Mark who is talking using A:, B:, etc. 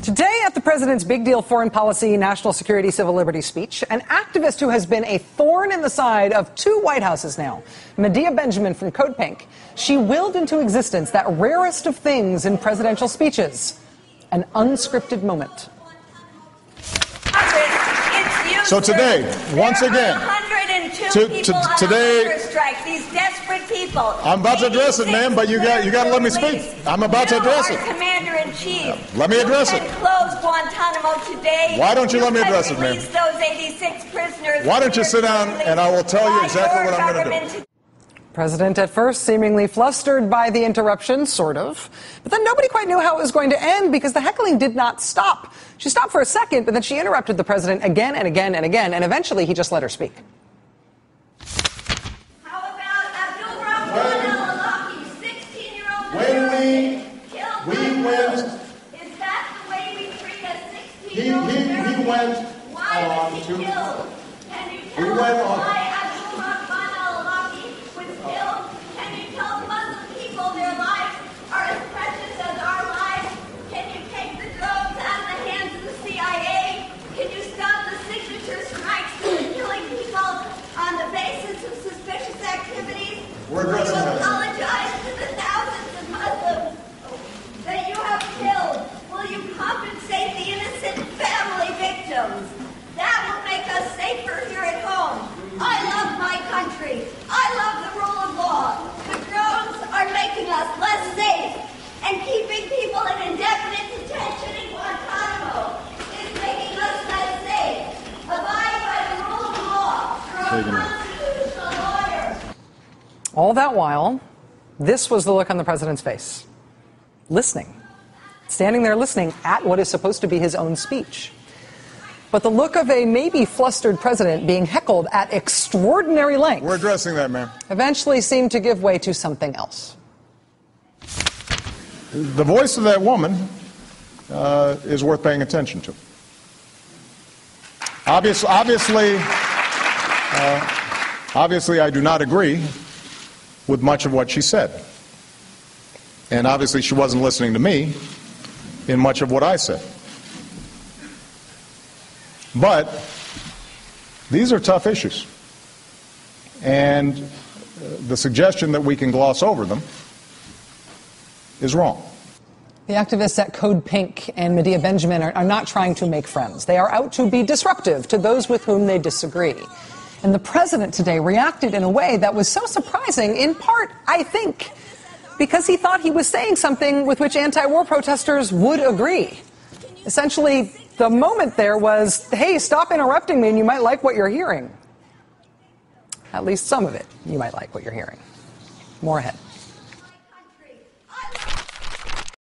A: Today at the president's big deal foreign policy, national security, civil liberties speech, an activist who has been a thorn in the side of two White Houses now, Medea Benjamin from Code Pink, she willed into existence that rarest of things in presidential speeches, an unscripted moment.
B: So today, once again, today,
C: these desperate people.
B: I'm about to address it, ma'am, but you got to let me speak. I'm about to address it.
C: Commander-in-Chief.
B: Let me address it.
C: Close Guantanamo today.
B: Why don't you let me address it, ma'am?
C: Those 86 prisoners.
B: Why don't you sit down and I will tell you exactly what I'm going to do.
A: President at first seemingly flustered by the interruption, sort of. But then nobody quite knew how it was going to end because the heckling did not stop. She stopped for a second, but then she interrupted the president again and again and again, and eventually he just let her speak.
C: How about Abdul Rahman al-Awlaki, 16-year-old
B: When we went,
C: is that the way we treat a 16-year-old
B: he went
C: Why
B: on
C: was he
B: to...
C: killed? Can you tell
B: We
C: us
B: went on...
C: why Abdul Rahman al-Awlaki was killed? Can you tell Muslim people their lives are as precious as our lives? Can you take the drones out of the hands of the CIA? Can you stop the signature strikes killing people on the basis of suspicious activities?
B: We're addressing
C: Will you
B: that.
C: apologize to the thousands of Muslims that you have killed? Will you compensate the innocent family victims? That will make us safer here at home. I love my country. I love the rule of law. The drones are making us less safe, and keeping people in indefinite detention in Guantanamo is making us less safe. Abide by the rule of law. You're a constitutional lawyer.
A: All that while, this was the look on the president's face. Listening. Standing there listening at what is supposed to be his own speech. But the look of a maybe flustered president being heckled at extraordinary length.
B: We're addressing that, ma'am.
A: Eventually seemed to give way to something else.
B: The voice of that woman is worth paying attention to. Obviously, I do not agree with much of what she said. And obviously she wasn't listening to me in much of what I said. But these are tough issues. And the suggestion that we can gloss over them is wrong.
A: The activists at Code Pink and Medea Benjamin are not trying to make friends. They are out to be disruptive to those with whom they disagree. And the president today reacted in a way that was so surprising, in part, I think, because he thought he was saying something with which anti-war protesters would agree. Essentially, the moment there was, hey, stop interrupting me and you might like what you're hearing. At least some of it, you might like what you're hearing. More ahead.